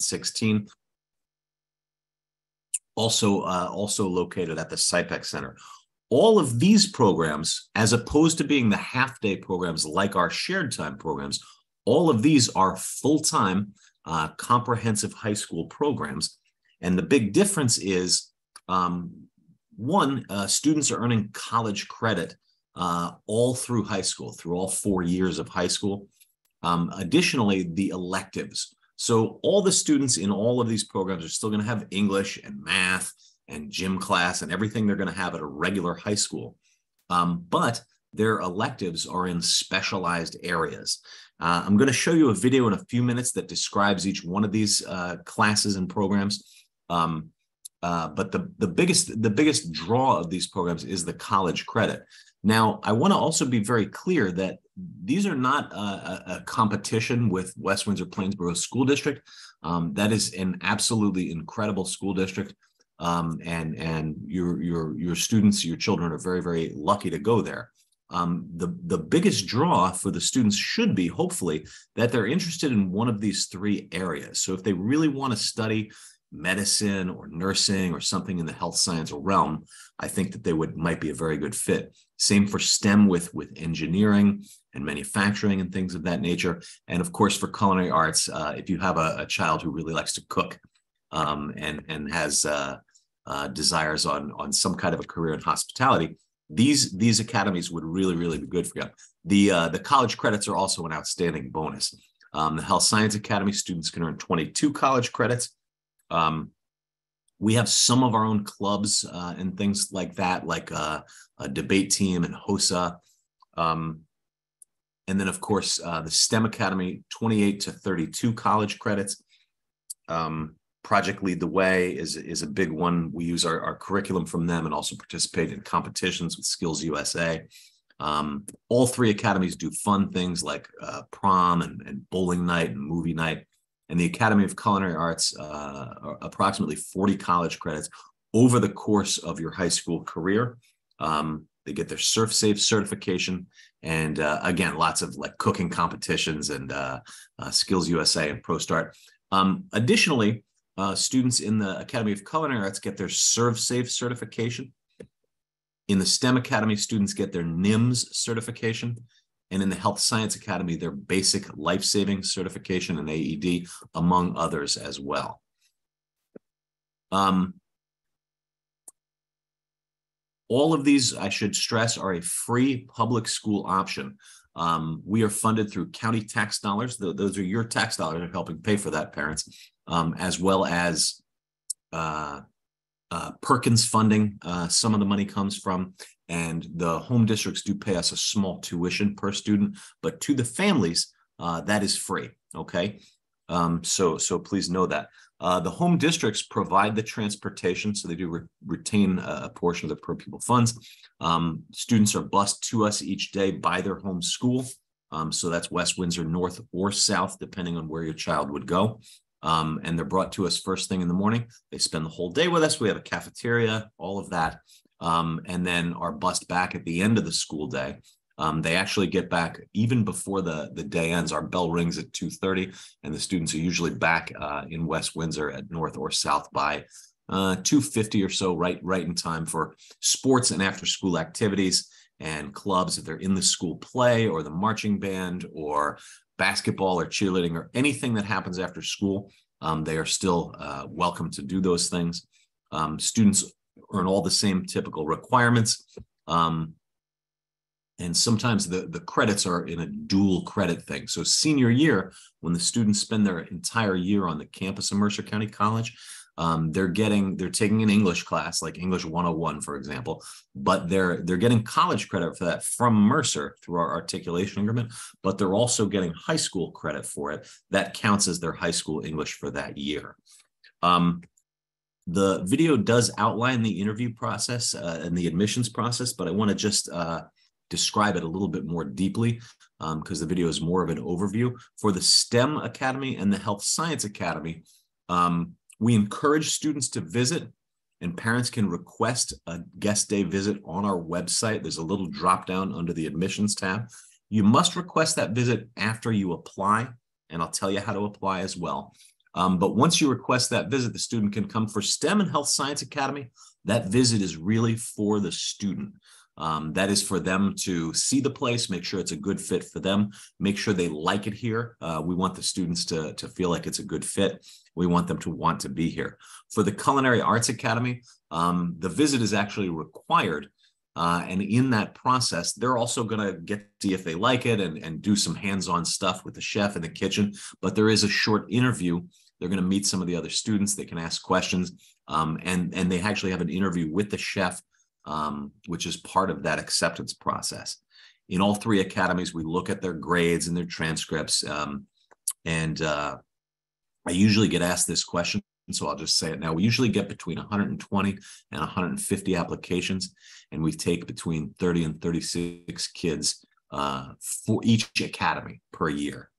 16th. Also located at the SIPEC Center. All of these programs, as opposed to being the half-day programs like our shared time programs, all of these are full-time comprehensive high school programs. And the big difference is, one, students are earning college credit all through high school, through all 4 years of high school. Additionally, the electives. So all the students in all of these programs are still going to have English and math and gym class and everything they're going to have at a regular high school. But their electives are in specialized areas. I'm going to show you a video in a few minutes that describes each one of these classes and programs. But the biggest draw of these programs is the college credit. Now, I want to also be very clear that these are not a competition with West Windsor-Plainsboro School District. That is an absolutely incredible school district. And your students, your children are very, very lucky to go there. The biggest draw for the students should be, hopefully, that they're interested in one of these three areas. So if they really want to study medicine or nursing or something in the health science realm, I think that they might be a very good fit. Same for STEM with engineering and manufacturing and things of that nature. And of course, for culinary arts, if you have a child who really likes to cook and has desires on some kind of a career in hospitality, these academies would really, really be good for you. The college credits are also an outstanding bonus. The Health Science Academy students can earn 22 college credits. We have some of our own clubs and things like that, like a debate team and HOSA. And then, of course, the STEM Academy, 28 to 32 college credits. Project Lead the Way is a big one. We use our curriculum from them and also participate in competitions with Skills USA. All three academies do fun things like prom and bowling night and movie night. And the Academy of Culinary Arts, approximately 40 college credits over the course of your high school career. They get their Surf Safe certification. And again, lots of like cooking competitions and Skills USA and ProStart. Additionally, students in the Academy of Culinary Arts get their Serve Safe certification. In the STEM Academy, students get their NIMS certification. And in the Health Science Academy, their Basic Life-Saving certification and AED, among others as well. All of these, I should stress, are a free public school option. We are funded through county tax dollars. Those are your tax dollars that are helping pay for that, parents, as well as Perkins funding. Some of the money comes from, and the home districts do pay us a small tuition per student, but to the families, that is free, okay? So please know that. The home districts provide the transportation, so they do retain a portion of the per pupil funds. Students are bused to us each day by their home school. So that's West Windsor North or South, depending on where your child would go. And they're brought to us first thing in the morning. They spend the whole day with us. We have a cafeteria, all of that, and then are bused back at the end of the school day. They actually get back even before the day ends. Our bell rings at 2:30, and the students are usually back in West Windsor at North or South by 2:50 or so, right in time for sports and after-school activities and clubs. If they're in the school play or the marching band or basketball or cheerleading or anything that happens after school, they are still welcome to do those things. Students earn all the same typical requirements. And sometimes the credits are in a dual credit thing. So senior year, when the students spend their entire year on the campus of Mercer County College, they're taking an English class, like English 101, for example, but they're getting college credit for that from Mercer through our articulation agreement, but they're also getting high school credit for it. That counts as their high school English for that year. The video does outline the interview process and the admissions process, but I want to just describe it a little bit more deeply because the video is more of an overview. For the STEM Academy and the Health Science Academy, we encourage students to visit, and parents can request a guest day visit on our website. There's a little drop down under the admissions tab. You must request that visit after you apply, and I'll tell you how to apply as well. But once you request that visit, the student can come for STEM and Health Science Academy. That visit is really for the student. That is for them to see the place, make sure it's a good fit for them, make sure they like it here. We want the students to feel like it's a good fit. We want them to want to be here. For the Culinary Arts Academy, the visit is actually required. And in that process, they're also going to get to see if they like it and do some hands-on stuff with the chef in the kitchen. But there is a short interview. They're going to meet some of the other students. They can ask questions. And they actually have an interview with the chef, which is part of that acceptance process. In all three academies, we look at their grades and their transcripts. I usually get asked this question, so I'll just say it now. We usually get between 120 and 150 applications, and we take between 30 and 36 kids for each academy per year.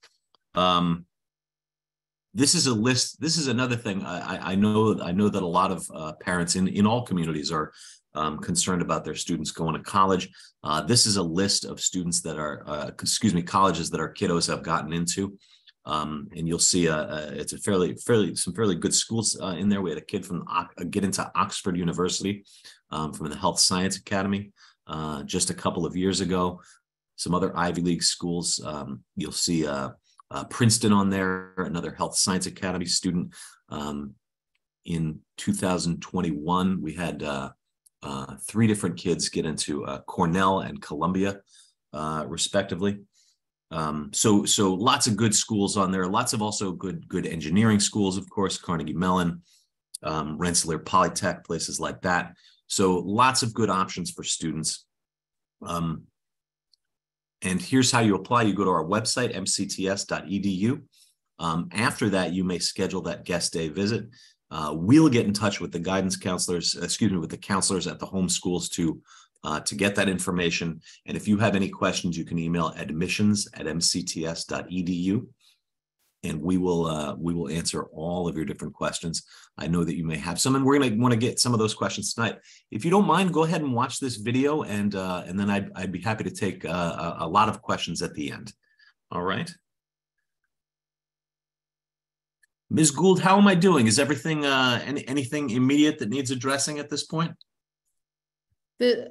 This is a list. This is another thing. I know that a lot of parents in all communities are concerned about their students going to college. This is a list of students that are, colleges that our kiddos have gotten into. And you'll see it's a some fairly good schools in there. We had a kid get into Oxford University from the Health Science Academy just a couple of years ago. Some other Ivy League schools. You'll see Princeton on there, another Health Science Academy student. In 2021, we had 3 different kids get into Cornell and Columbia, respectively. So lots of good schools on there. Lots of also good engineering schools, of course, Carnegie Mellon, Rensselaer Polytech, places like that. So lots of good options for students. And here's how you apply. You go to our website, mcts.edu. After that, you may schedule that guest day visit. We'll get in touch with the guidance counselors, with the counselors at the home schools to get that information. And if you have any questions, you can email admissions@mcts.edu, and we will answer all of your different questions. I know that you may have some, and we're going to want to get some of those questions tonight. If you don't mind, go ahead and watch this video, and then I'd be happy to take a lot of questions at the end. All right. Ms. Gould, how am I doing? Is everything anything immediate that needs addressing at this point?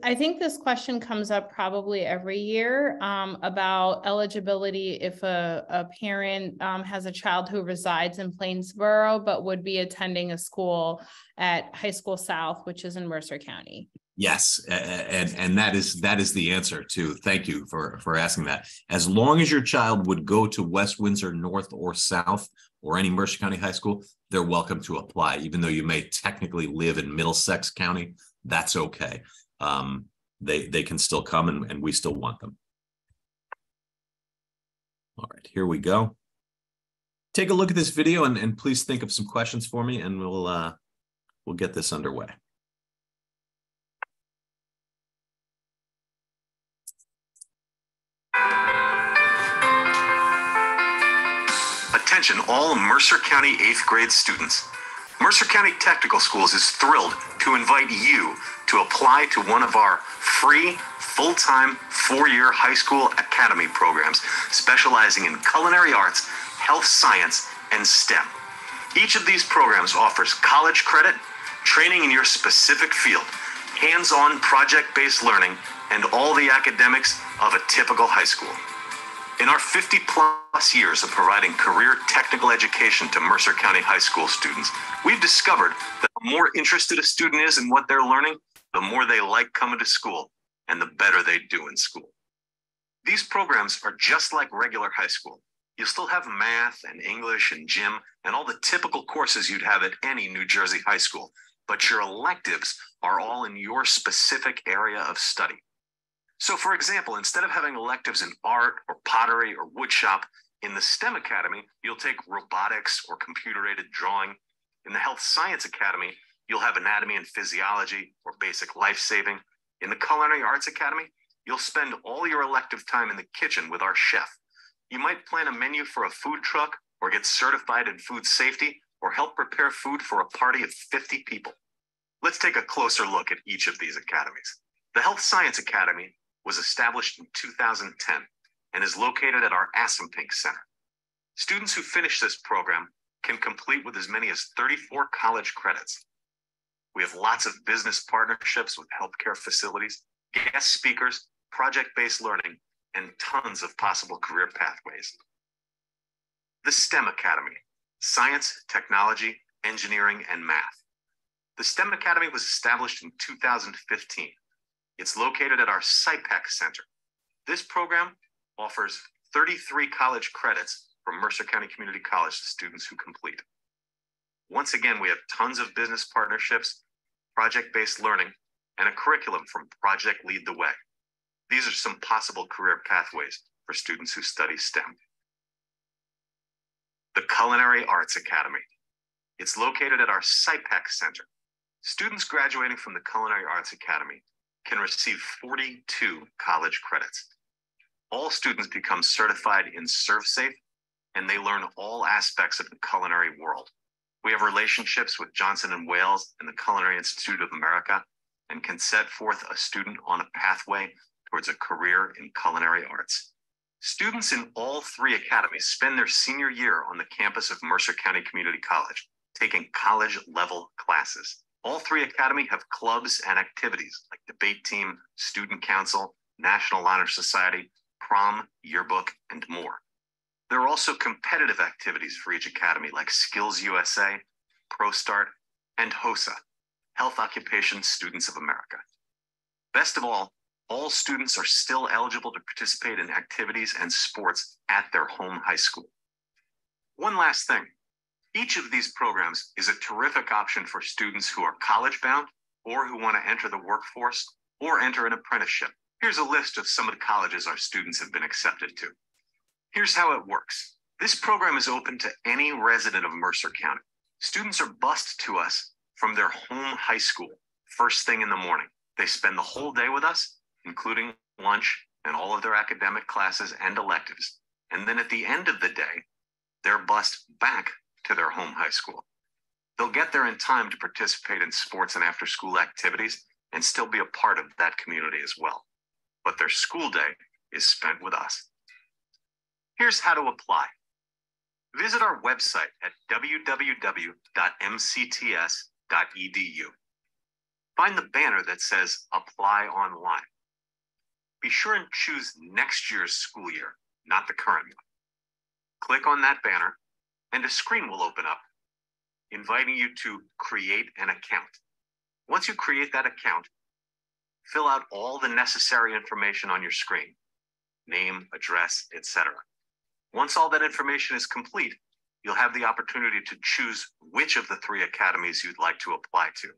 I think this question comes up probably every year about eligibility if a parent has a child who resides in Plainsboro but would be attending a school at High School South, which is in Mercer County. Yes, and that is the answer too. Thank you for asking that. As long as your child would go to West Windsor North or South or any Mercer County high school, they're welcome to apply. Even though you may technically live in Middlesex County, that's okay. They can still come, and we still want them. All right, here we go. Take a look at this video and please think of some questions for me, and we'll get this underway. Attention all Mercer County 8th grade students. Mercer County Technical Schools is thrilled to invite you to apply to one of our free, full-time, 4-year high school academy programs specializing in culinary arts, health science, and STEM. Each of these programs offers college credit, training in your specific field, hands-on project-based learning, and all the academics of a typical high school. In our 50-plus years of providing career technical education to Mercer County high school students, we've discovered that the more interested a student is in what they're learning, the more they like coming to school, and the better they do in school. These programs are just like regular high school. You'll still have math and English and gym and all the typical courses you'd have at any New Jersey high school, but your electives are all in your specific area of study. So for example, instead of having electives in art or pottery or woodshop, in the STEM Academy, you'll take robotics or computer-aided drawing. In the Health Science Academy, you'll have anatomy and physiology or basic life-saving. In the Culinary Arts Academy, you'll spend all your elective time in the kitchen with our chef. You might plan a menu for a food truck or get certified in food safety or help prepare food for a party of 50 people. Let's take a closer look at each of these academies. The Health Science Academy was established in 2010 and is located at our Assunpink Center. Students who finish this program can complete with as many as 34 college credits. We have lots of business partnerships with healthcare facilities, guest speakers, project-based learning, and tons of possible career pathways. The STEM Academy, Science, Technology, Engineering, and Math. The STEM Academy was established in 2015. It's located at our SIPEC Center. This program offers 33 college credits from Mercer County Community College to students who complete. Once again, we have tons of business partnerships, project-based learning, and a curriculum from Project Lead the Way. These are some possible career pathways for students who study STEM. The Culinary Arts Academy. It's located at our SIPEC Center. Students graduating from the Culinary Arts Academy can receive 42 college credits. All students become certified in ServSafe, and they learn all aspects of the culinary world. We have relationships with Johnson & Wales and the Culinary Institute of America, and can set forth a student on a pathway towards a career in culinary arts. Students in all three academies spend their senior year on the campus of Mercer County Community College, taking college-level classes. All three academies have clubs and activities like debate team, student council, National Honor Society, prom, yearbook, and more. There are also competitive activities for each academy like Skills USA, ProStart, and HOSA, Health Occupation Students of America. Best of all students are still eligible to participate in activities and sports at their home high school. One last thing, each of these programs is a terrific option for students who are college-bound or who want to enter the workforce or enter an apprenticeship. Here's a list of some of the colleges our students have been accepted to. Here's how it works. This program is open to any resident of Mercer County. Students are bused to us from their home high school first thing in the morning. They spend the whole day with us, including lunch and all of their academic classes and electives. And then at the end of the day, they're bused back to their home high school. They'll get there in time to participate in sports and after-school activities and still be a part of that community as well. But their school day is spent with us. Here's how to apply. Visit our website at www.mcts.edu. Find the banner that says Apply Online. Be sure and choose next year's school year, not the current one. Click on that banner, and a screen will open up, inviting you to create an account. Once you create that account, fill out all the necessary information on your screen, name, address, etc. Once all that information is complete, you'll have the opportunity to choose which of the three academies you'd like to apply to.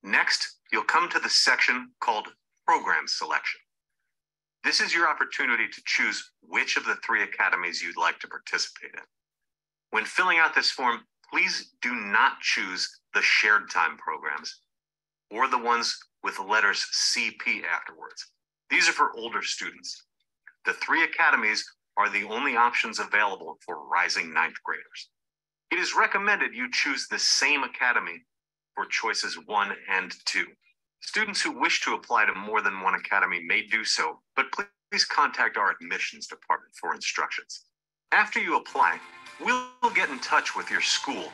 Next, you'll come to the section called Program Selection. This is your opportunity to choose which of the three academies you'd like to participate in. When filling out this form, please do not choose the shared time programs or the ones with the letters CP afterwards. These are for older students. The three academies are the only options available for rising ninth graders. It is recommended you choose the same academy for choices 1 and 2. Students who wish to apply to more than one academy may do so, but please contact our admissions department for instructions. After you apply, we'll get in touch with your school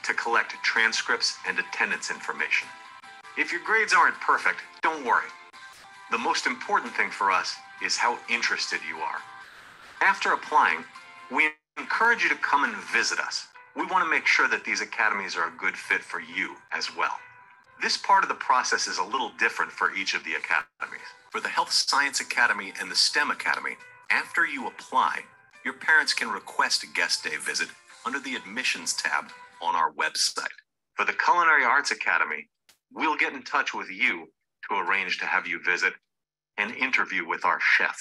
to collect transcripts and attendance information. If your grades aren't perfect, don't worry. The most important thing for us is how interested you are. After applying, we encourage you to come and visit us. We want to make sure that these academies are a good fit for you as well. This part of the process is a little different for each of the academies. For the Health Science Academy and the STEM Academy, after you apply, your parents can request a guest day visit under the Admissions tab on our website. For the Culinary Arts Academy, we'll get in touch with you to arrange to have you visit and interview with our chef.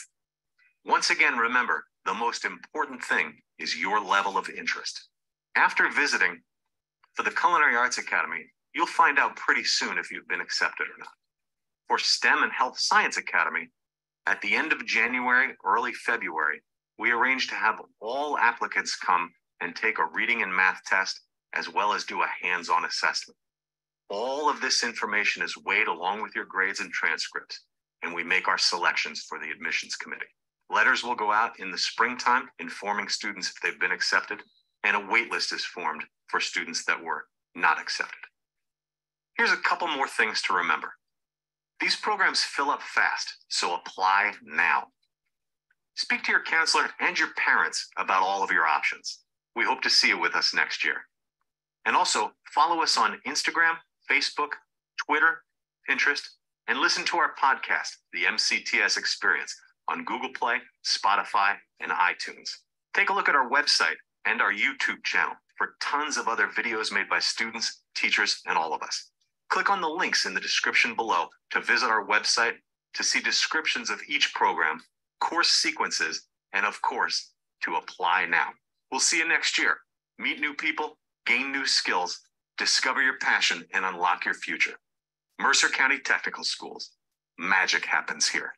Once again, remember, the most important thing is your level of interest. After visiting for the Culinary Arts Academy, you'll find out pretty soon if you've been accepted or not. For STEM and Health Science Academy, at the end of January, early February, we arrange to have all applicants come and take a reading and math test, as well as do a hands-on assessment. All of this information is weighed along with your grades and transcripts, and we make our selections for the admissions committee. Letters will go out in the springtime informing students if they've been accepted, and a wait list is formed for students that were not accepted. Here's a couple more things to remember. These programs fill up fast, so apply now. Speak to your counselor and your parents about all of your options. We hope to see you with us next year. And also follow us on Instagram, Facebook, Twitter, Pinterest, and listen to our podcast, The MCTS Experience, on Google Play, Spotify, and iTunes. Take a look at our website and our YouTube channel for tons of other videos made by students, teachers, and all of us. Click on the links in the description below to visit our website to see descriptions of each program, course sequences, and of course, to apply now. We'll see you next year. Meet new people, gain new skills, discover your passion, and unlock your future. Mercer County Technical Schools. Magic happens here.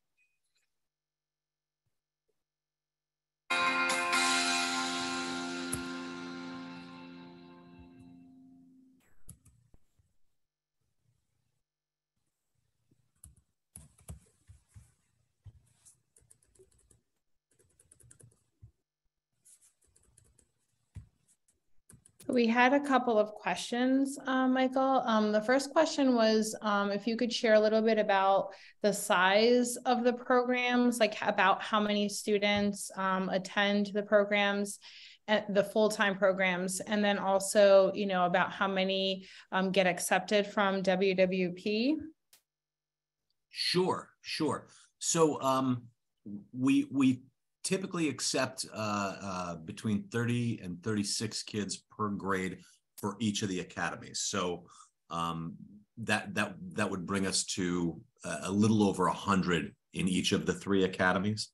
We had a couple of questions, Michael. The first question was if you could share a little bit about the size of the programs, like about how many students attend the programs, the full-time programs, and then also, you know, about how many get accepted from WWP. Sure. So we typically accept between 30 and 36 kids per grade for each of the academies. So that would bring us to a little over 100 in each of the 3 academies.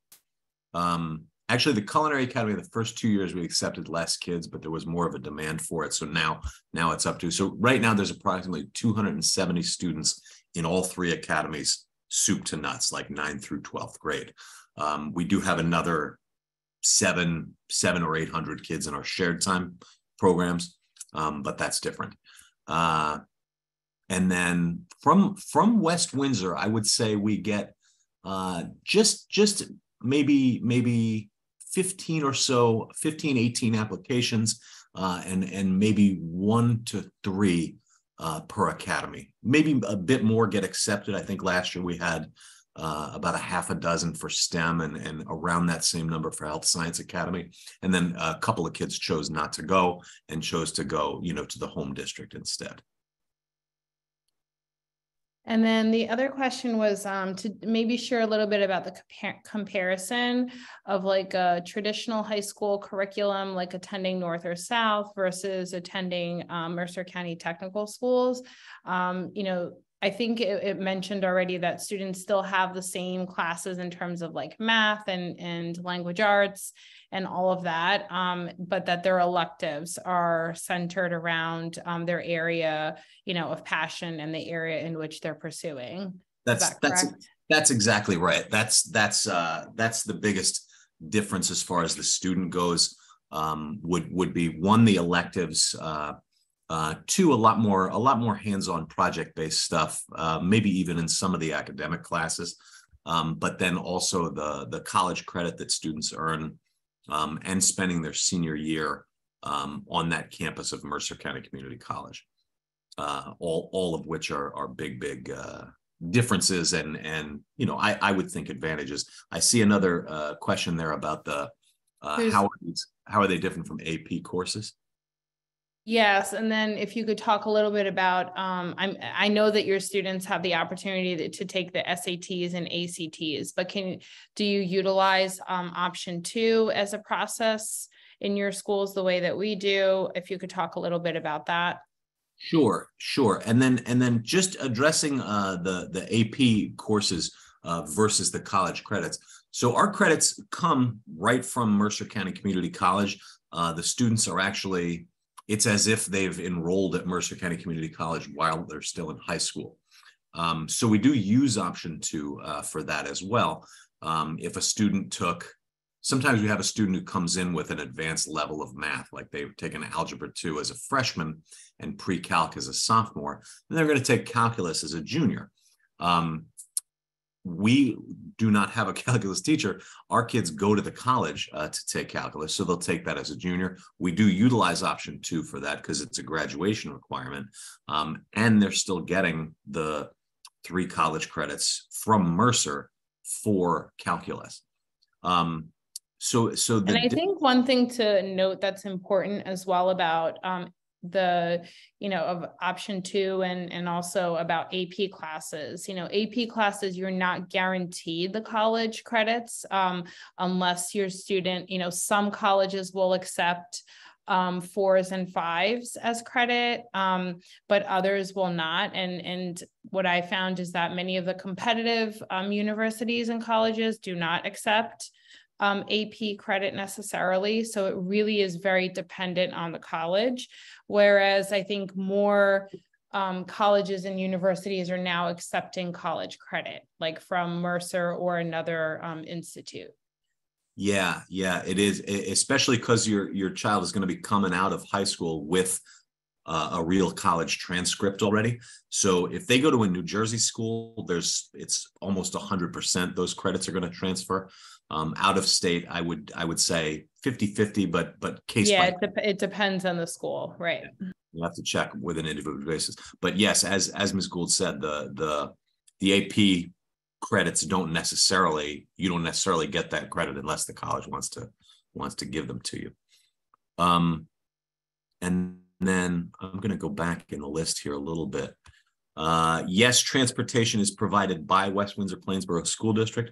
Actually, the Culinary Academy, the first 2 years we accepted less kids, but there was more of a demand for it. So now it's up to, so right now there's approximately 270 students in all 3 academies, soup to nuts, like 9th through 12th grade. We do have another 700 or 800 kids in our shared time programs, but that's different. And then from West Windsor, I would say we get just maybe 15 or so, 15, 18 applications, and maybe 1 to 3 per academy. Maybe a bit more get accepted. I think last year we had about a half a dozen for STEM and around that same number for Health Science Academy. And then a couple of kids chose not to go and chose to go, you know, to the home district instead. And then the other question was to maybe share a little bit about the comparison of like a traditional high school curriculum, like attending North or South versus attending Mercer County Technical Schools. You know, I think it mentioned already that students still have the same classes in terms of like math and language arts and all of that, but that their electives are centered around their area, you know, of passion and the area in which they're pursuing. That's exactly right. That's the biggest difference as far as the student goes. Would be one, the electives. 2, a lot more hands-on project-based stuff, maybe even in some of the academic classes, but then also the college credit that students earn and spending their senior year on that campus of Mercer County Community College, all of which are big differences and you know, I would think advantages. I see another question there about the how are they different from AP courses? Yes, and then if you could talk a little bit about, I know that your students have the opportunity to take the SATs and ACTs, but do you utilize option 2 as a process in your schools the way that we do? If you could talk a little bit about that. Sure. And then just addressing the AP courses versus the college credits. So our credits come right from Mercer County Community College. The students are actually, it's as if they've enrolled at Mercer County Community College while they're still in high school. So we do use option 2 for that as well. If a student sometimes we have a student who comes in with an advanced level of math, like they've taken Algebra 2 as a freshman and pre-calc as a sophomore, and they're going to take calculus as a junior. we do not have a calculus teacher. Our kids go to the college to take calculus, so they'll take that as a junior. We do utilize option 2 for that because it's a graduation requirement, and they're still getting the 3 college credits from Mercer for calculus. And I think one thing to note that's important as well about the, of option 2 and also about AP classes, AP classes, you're not guaranteed the college credits unless your student, some colleges will accept 4s and 5s as credit, but others will not. And what I found is that many of the competitive universities and colleges do not accept AP credit necessarily. So it really is very dependent on the college. Whereas I think more colleges and universities are now accepting college credit, like from Mercer or another institute. Yeah, it is, especially because your child is going to be coming out of high school with a real college transcript already. So if they go to a New Jersey school, it's almost 100% those credits are going to transfer. Out of state, I would say 50-50, but case by it depends on the school, right? You have to check with an individual basis. But yes, as Ms. Gould said, the AP credits you don't necessarily get that credit unless the college wants to give them to you. And then I'm going to go back in the list here a little bit. Yes, transportation is provided by West Windsor-Plainsboro School District.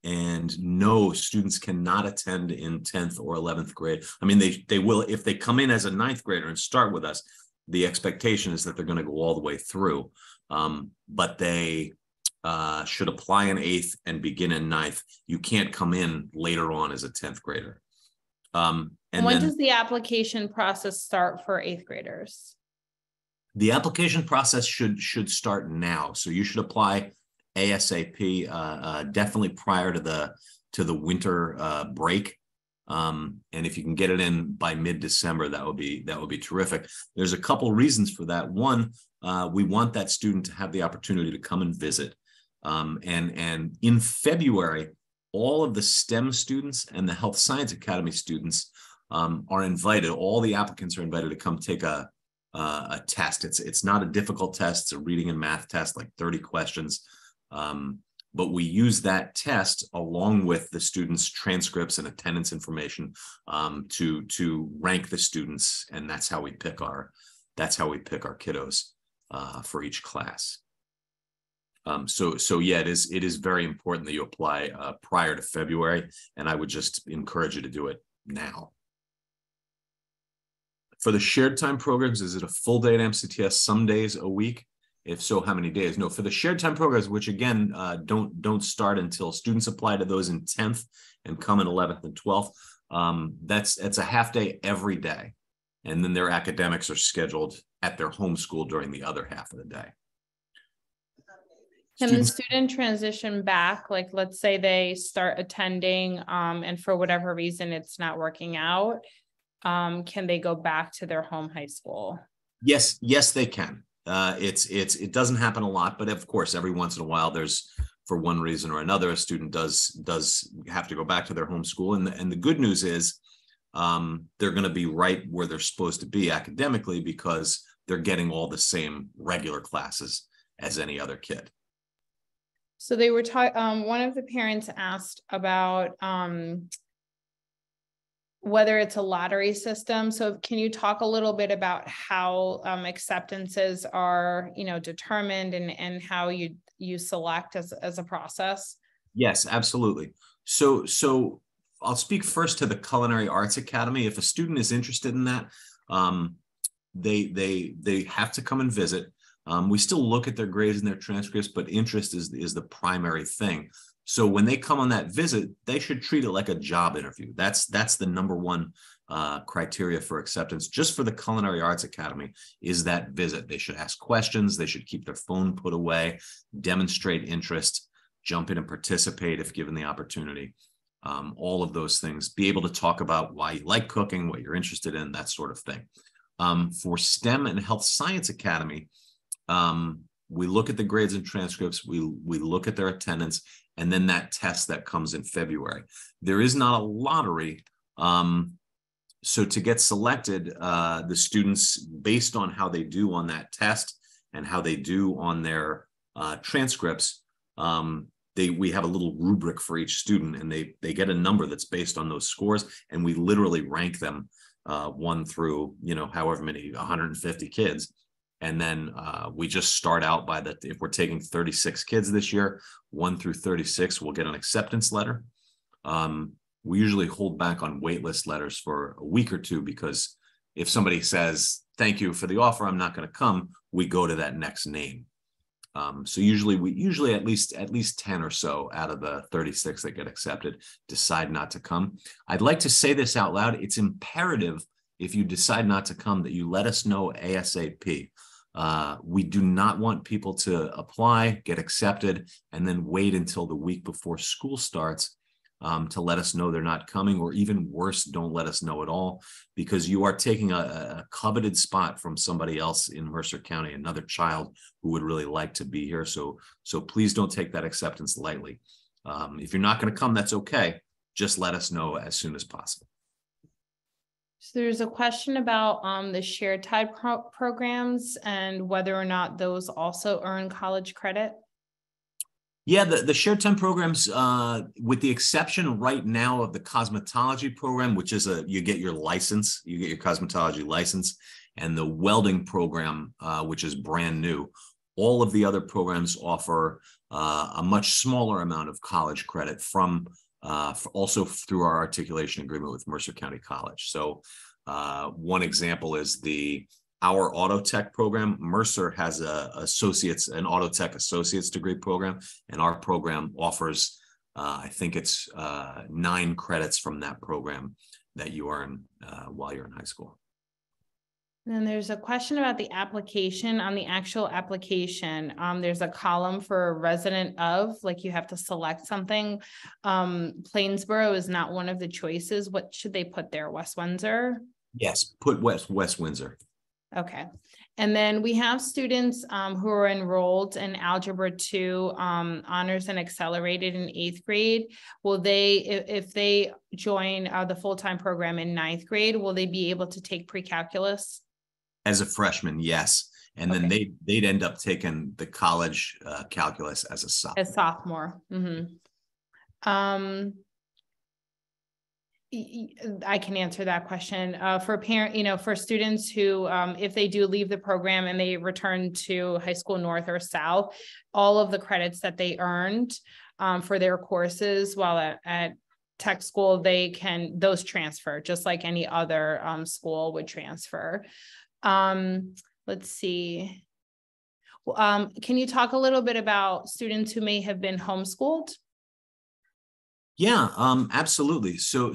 And no, students cannot attend in 10th or 11th grade. I mean, they will, if they come in as a 9th grader and start with us, the expectation is that they're going to go all the way through. But they should apply in 8th and begin in 9th. You can't come in later on as a 10th grader. And when does the application process start for 8th graders? The application process should start now. So you should apply ASAP, definitely prior to the winter break. And if you can get it in by mid-December, that would be terrific. There's a couple reasons for that. One, we want that student to have the opportunity to come and visit. And in February, all of the STEM students and the Health Science Academy students are invited. All the applicants are invited to come take a test. It's not a difficult test. It's a reading and math test, like 30 questions. But we use that test along with the students' transcripts and attendance information to rank the students, and that's how we pick our kiddos for each class. So yeah, it is very important that you apply prior to February, and I would just encourage you to do it now. For the shared time programs, is it a full day at MCTS, some days a week? If so, how many days? No, for the shared time programs, which again, don't start until students apply to those in 10th and come in 11th and 12th. It's a half day every day. And then their academics are scheduled at their home school during the other half of the day. Can the student transition back? Like, let's say they start attending and for whatever reason, it's not working out. Can they go back to their home high school? Yes, they can. It doesn't happen a lot, but of course, every once in a while, there's, for one reason or another, a student does have to go back to their home school. And the good news is they're going to be right where they're supposed to be academically because they're getting all the same regular classes as any other kid. So they were talking, one of the parents asked about whether it's a lottery system. So can you talk a little bit about how acceptances are, determined and how you select as a process? Yes, absolutely. So I'll speak first to the Culinary Arts Academy. If a student is interested in that, they have to come and visit. We still look at their grades and their transcripts, but interest is the primary thing. So when they come on that visit, they should treat it like a job interview. That's the number one criteria for acceptance, just for the Culinary Arts Academy, is that visit. They should ask questions. They should keep their phone put away, demonstrate interest, jump in and participate if given the opportunity. All of those things, be able to talk about why you like cooking, what you're interested in, that sort of thing. For STEM and Health Science Academy, we look at the grades and transcripts, we look at their attendance, and then that test that comes in February. There is not a lottery. So to get selected, the students, based on how they do on that test and how they do on their transcripts, we have a little rubric for each student, and they get a number that's based on those scores, and we literally rank them 1 through, however many, 150 kids. And then we just start out by if we're taking 36 kids this year, 1 through 36, we'll get an acceptance letter. We usually hold back on waitlist letters for a week or two, because if somebody says, thank you for the offer, I'm not going to come, we go to that next name. So usually at least 10 or so out of the 36 that get accepted decide not to come. I'd like to say this out loud. It's imperative, if you decide not to come, that you let us know ASAP. We do not want people to apply, get accepted, and then wait until the week before school starts to let us know they're not coming, or even worse, don't let us know at all, because you are taking a coveted spot from somebody else in Mercer County, another child who would really like to be here. So please don't take that acceptance lightly. If you're not going to come, that's okay. Just let us know as soon as possible. So there's a question about the shared time programs and whether or not those also earn college credit. Yeah, the shared time programs, with the exception right now of the cosmetology program, which is you get your license, you get your cosmetology license, and the welding program, which is brand new. All of the other programs offer a much smaller amount of college credit also through our articulation agreement with Mercer County College. So one example is our auto tech program. Mercer has an auto tech associate's degree program, and our program offers, I think it's 9 credits from that program that you earn while you're in high school. And then there's a question about the application. On the actual application, there's a column for a resident of, like you have to select something. Plainsboro is not one of the choices. What should they put there? West Windsor? Yes, put West Windsor. Okay. And then we have students who are enrolled in Algebra 2 honors and accelerated in 8th grade. Will they, if they join the full-time program in 9th grade, will they be able to take pre-calculus? As a freshman, yes. And then they'd end up taking the college calculus as a sophomore. As sophomore. Mm-hmm. I can answer that question for for students who, if they do leave the program and they return to high school north or south, all of the credits that they earned for their courses while at tech school, those transfer just like any other school would transfer. Let's see. Can you talk a little bit about students who may have been homeschooled? Yeah, absolutely. So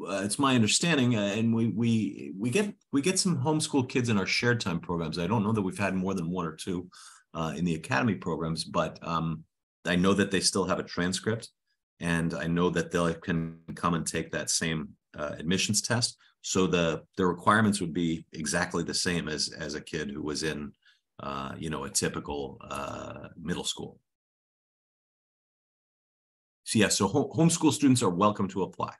it's my understanding, and we get some homeschool kids in our shared time programs. I don't know that we've had more than 1 or 2 in the Academy programs, but I know that they still have a transcript, and I know that they can come and take that same admissions test. So the requirements would be exactly the same as a kid who was in a typical middle school. So yeah, so homeschool students are welcome to apply.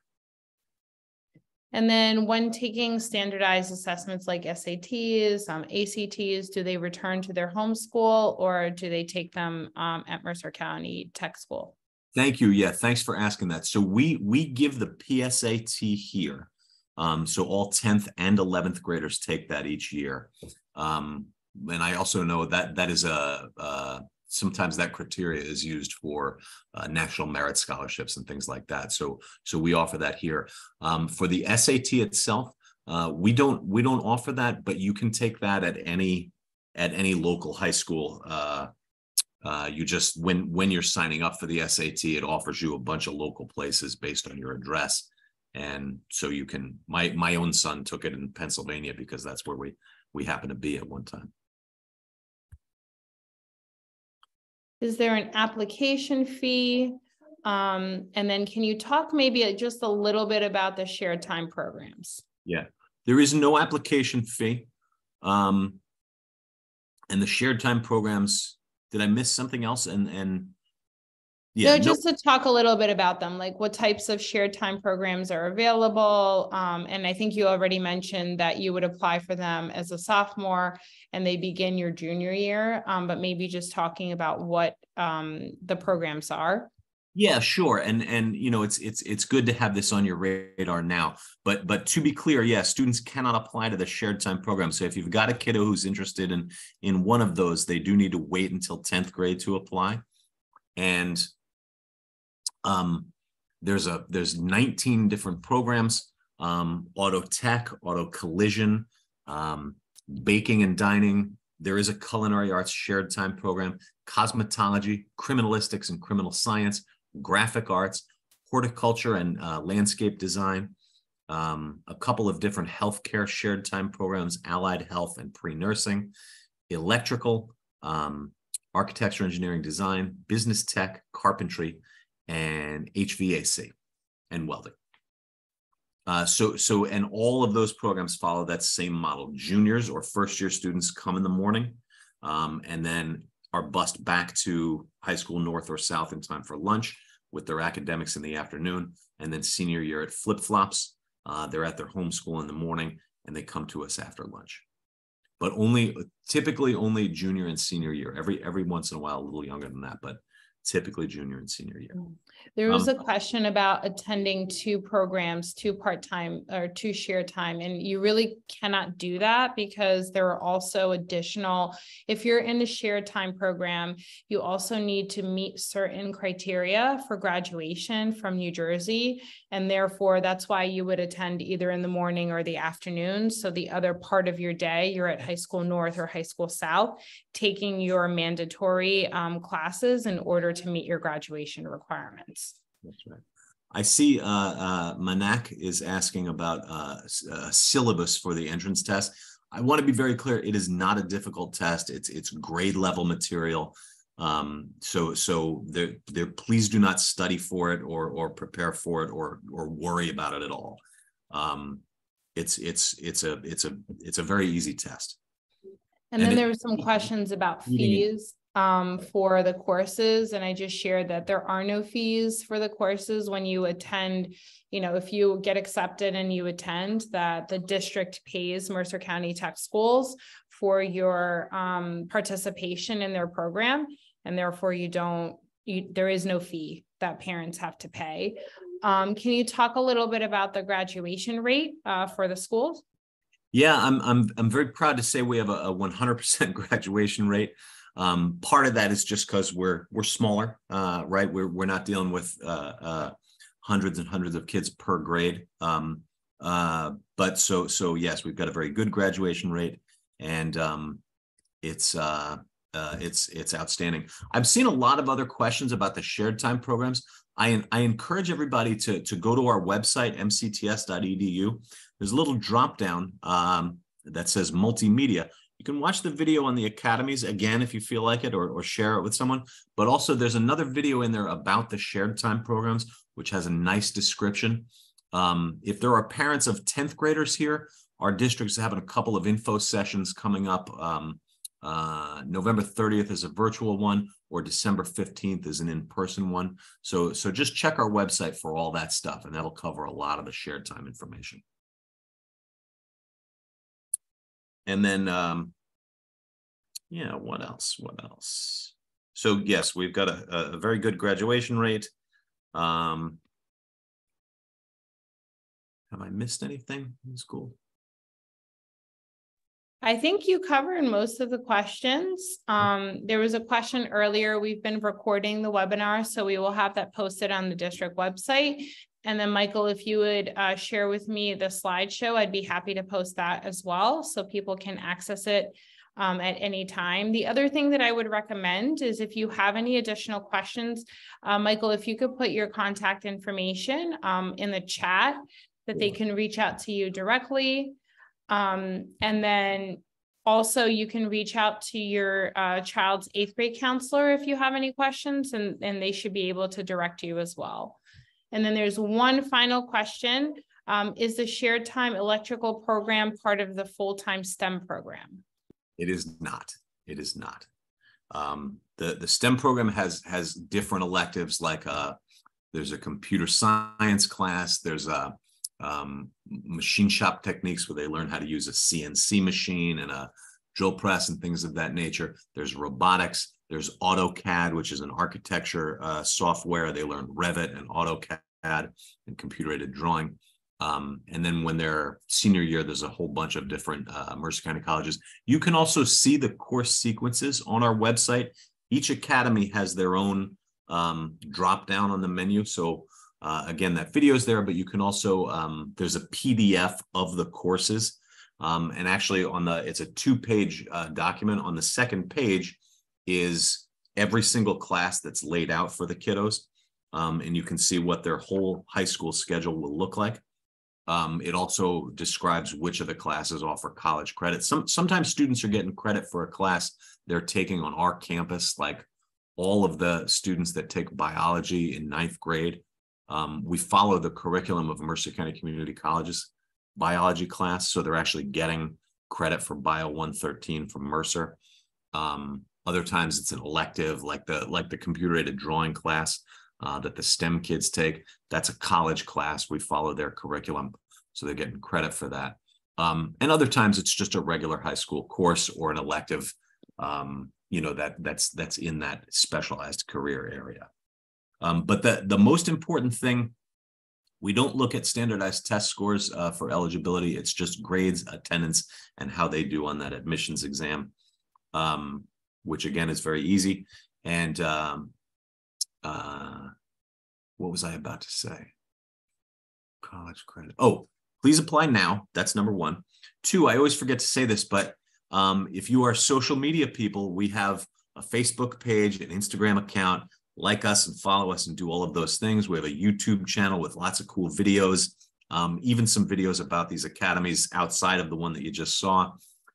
And then when taking standardized assessments like SATs, ACTs, do they return to their home school, or do they take them at Mercer County Tech School? Thank you. Yeah, thanks for asking that. So we give the PSAT here. So all 10th and 11th graders take that each year. And I also know that is sometimes that criteria is used for national merit scholarships and things like that. So we offer that here. For the SAT itself, we don't offer that, but you can take that at any local high school. You just when you're signing up for the SAT, it offers you a bunch of local places based on your address, and so you can. My own son took it in Pennsylvania because that's where we happen to be at one time. Is there an application fee? And then can you talk maybe just a little bit about the shared time programs? Yeah, there is no application fee. And the shared time programs, did I miss something else? And yeah, no, just to talk a little bit about them, like what types of shared time programs are available. And I think you already mentioned that you would apply for them as a sophomore and they begin your junior year, but maybe just talking about what the programs are. Yeah, sure. And you know, it's good to have this on your radar now. But to be clear, yeah, students cannot apply to the shared time program. So if you've got a kiddo who's interested in one of those, they do need to wait until 10th grade to apply. And there's 19 different programs, auto tech, auto collision, baking and dining. There is a culinary arts shared time program, cosmetology, criminalistics and criminal science, graphic arts, horticulture and landscape design, a couple of different healthcare shared time programs, allied health and pre-nursing, electrical, architecture, engineering, design, business tech, carpentry, and HVAC and welding. And all of those programs follow that same model. Juniors or first year students come in the morning and then are bused back to high school north or south in time for lunch with their academics in the afternoon. And then senior year at flip-flops. They're at their home school in the morning and they come to us after lunch. But typically only junior and senior year, every once in a while, a little younger than that, but typically junior and senior year. There was a question about attending two programs, two part-time or two shared time, and you really cannot do that because there are also additional, if you're in a shared time program, you also need to meet certain criteria for graduation from New Jersey. And therefore, that's why you would attend either in the morning or the afternoon. So the other part of your day, you're at high school north or high school south, taking your mandatory classes in order to meet your graduation requirements. That's right. I see Manak is asking about syllabus for the entrance test. I want to be very clear. It is not a difficult test. It's grade level material. So there, please do not study for it or prepare for it or worry about it at all. It's a very easy test. And then there were some questions about fees for the courses. And I just shared that there are no fees for the courses when you attend. You know, if you get accepted and you attend, that the district pays Mercer County Tech Schools for your participation in their program. And therefore there is no fee that parents have to pay. Can you talk a little bit about the graduation rate for the schools? Yeah, I'm very proud to say we have a 100% graduation rate. Part of that is just because we're smaller, right? We're not dealing with hundreds and hundreds of kids per grade. But so yes, we've got a very good graduation rate, and it's outstanding. I've seen a lot of other questions about the shared time programs. I encourage everybody to go to our website, mcts.edu. There's a little drop down that says multimedia. You can watch the video on the Academies again if you feel like it, or share it with someone. But also there's another video in there about the shared time programs, which has a nice description. If there are parents of 10th graders here, our district's having a couple of info sessions coming up. November 30th is a virtual one, or December 15th is an in-person one. So just check our website for all that stuff, and that'll cover a lot of the shared time information. And then, yeah, what else? So yes, we've got a very good graduation rate. Have I missed anything in school? I think you covered most of the questions. There was a question earlier. We've been recording the webinar, so we will have that posted on the district website. And then Michael, if you would share with me the slideshow, I'd be happy to post that as well, so people can access it at any time. The other thing that I would recommend is if you have any additional questions, Michael, if you could put your contact information in the chat, that they can reach out to you directly. And then also you can reach out to your child's 8th grade counselor if you have any questions, and they should be able to direct you as well. And then there's one final question. Is the shared time electrical program part of the full-time STEM program? It is not. It is not. The STEM program has different electives, like there's a computer science class, there's a machine shop techniques where they learn how to use a CNC machine and a drill press and things of that nature. There's robotics, there's AutoCAD, which is an architecture software. They learn Revit and AutoCAD and computer-aided drawing. And then when they're senior year, there's a whole bunch of different Mercer County colleges. You can also see the course sequences on our website. Each academy has their own drop down on the menu. So again, that video is there, but you can also, there's a PDF of the courses. And actually it's a 2-page document. On the second page is every single class that's laid out for the kiddos. And you can see what their whole high school schedule will look like. It also describes which of the classes offer college credit. Sometimes students are getting credit for a class they're taking on our campus, like all of the students that take biology in 9th grade. We follow the curriculum of Mercer County Community College's biology class, so they're actually getting credit for Bio 113 from Mercer. Other times it's an elective, like the computer-aided drawing class that the STEM kids take. That's a college class. We follow their curriculum, so they're getting credit for that. And other times it's just a regular high school course or an elective, that's in that specialized career area. But the most important thing, we don't look at standardized test scores for eligibility. It's just grades, attendance, and how they do on that admissions exam, which again is very easy. And what was I about to say? College credit. Oh, please apply now. That's number 1. 2, I always forget to say this, but if you are social media people, we have a Facebook page, an Instagram account. Like us and follow us and do all of those things. We have a YouTube channel with lots of cool videos, even some videos about these academies outside of the one that you just saw.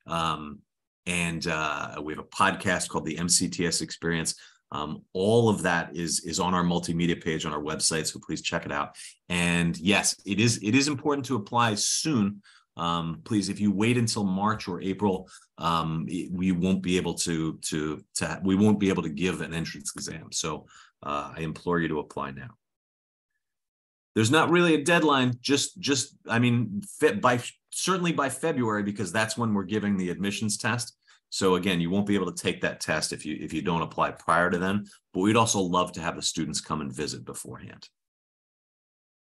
And we have a podcast called the MCTS Experience. All of that is on our multimedia page on our website, so please check it out. And yes, it is important to apply soon. Please, if you wait until March or April, we won't be able to give an entrance exam. So I implore you to apply now. There's not really a deadline, certainly by February, because that's when we're giving the admissions test. So again, you won't be able to take that test if you don't apply prior to then, but we'd also love to have the students come and visit beforehand.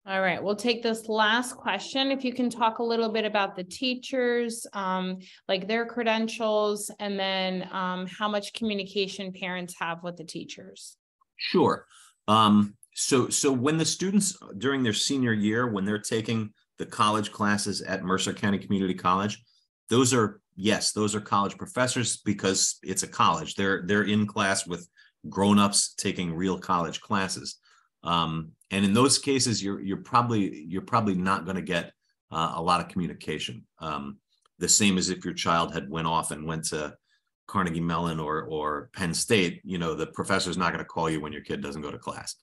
All right, we'll take this last question. If you can talk a little bit about the teachers, like their credentials, and then how much communication parents have with the teachers. Sure. So when the students during their senior year, when they're taking the college classes at Mercer County Community College, those are college professors because it's a college. They're in class with grown-ups taking real college classes. And in those cases, you're probably not going to get a lot of communication. The same as if your child had went off and went to Carnegie Mellon or Penn State, the professor's not going to call you when your kid doesn't go to class.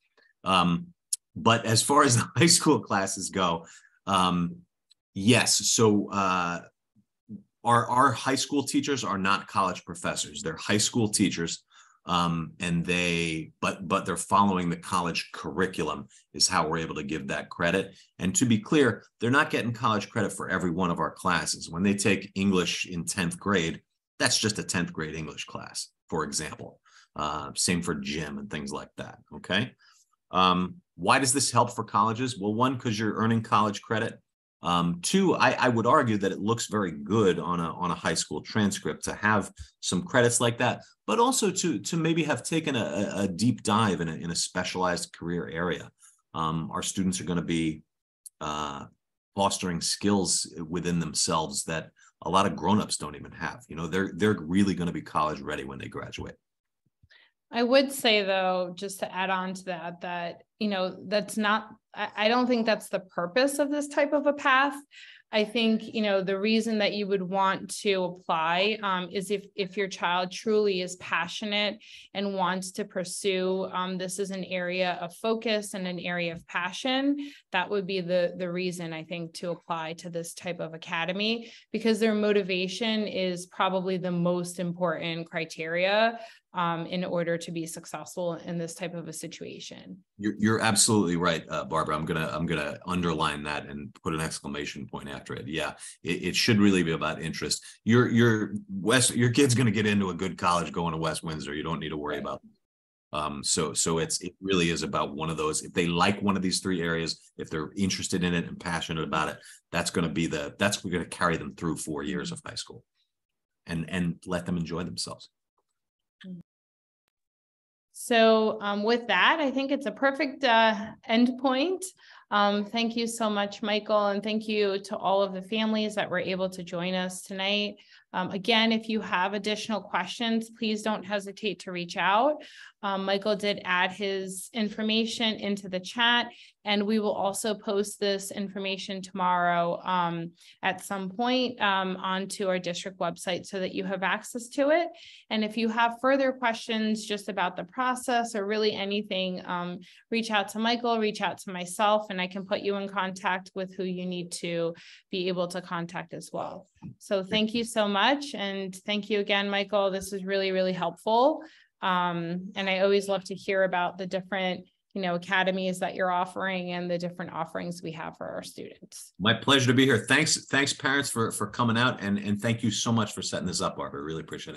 But as far as the high school classes go, yes. So our high school teachers are not college professors. They're high school teachers. And but they're following the college curriculum is how we're able to give that credit. And to be clear, they're not getting college credit for every one of our classes. When they take English in 10th grade, that's just a 10th grade English class, for example. Same for gym and things like that. Okay. Why does this help for colleges? Well, 1, because you're earning college credit. 2, I would argue that it looks very good on a high school transcript to have some credits like that, but also to maybe have taken a deep dive in a specialized career area. Our students are going to be fostering skills within themselves that a lot of grown-ups don't even have. They're really going to be college ready when they graduate. I would say, though, just to add on to that, that's not, I don't think that's the purpose of this type of a path. I think, the reason that you would want to apply is if your child truly is passionate and wants to pursue, this is an area of focus and an area of passion, that would be the reason, I think, to apply to this type of academy, because their motivation is probably the most important criteria in order to be successful in this type of a situation. You're absolutely right, Barbara. I'm gonna underline that and put an exclamation point after it. Yeah, it should really be about interest. Your kid's gonna get into a good college going to West Windsor. You don't need to worry about it. So it really is about one of those. If they like one of these three areas, if they're interested in it and passionate about it, that's going to carry them through 4 years of high school, and let them enjoy themselves. So with that, I think it's a perfect end point. Thank you so much, Michael, and thank you to all of the families that were able to join us tonight. Again, if you have additional questions, please don't hesitate to reach out. Michael did add his information into the chat, and we will also post this information tomorrow at some point onto our district website so that you have access to it. And if you have further questions just about the process or really anything, reach out to Michael, reach out to myself, and I can put you in contact with who you need to be able to contact as well. So thank you so much. And thank you again, Michael. This is really, really helpful. And I always love to hear about the different, academies that you're offering and the different offerings we have for our students. My pleasure to be here. Thanks parents for coming out, and thank you so much for setting this up, Barbara. Really appreciate it.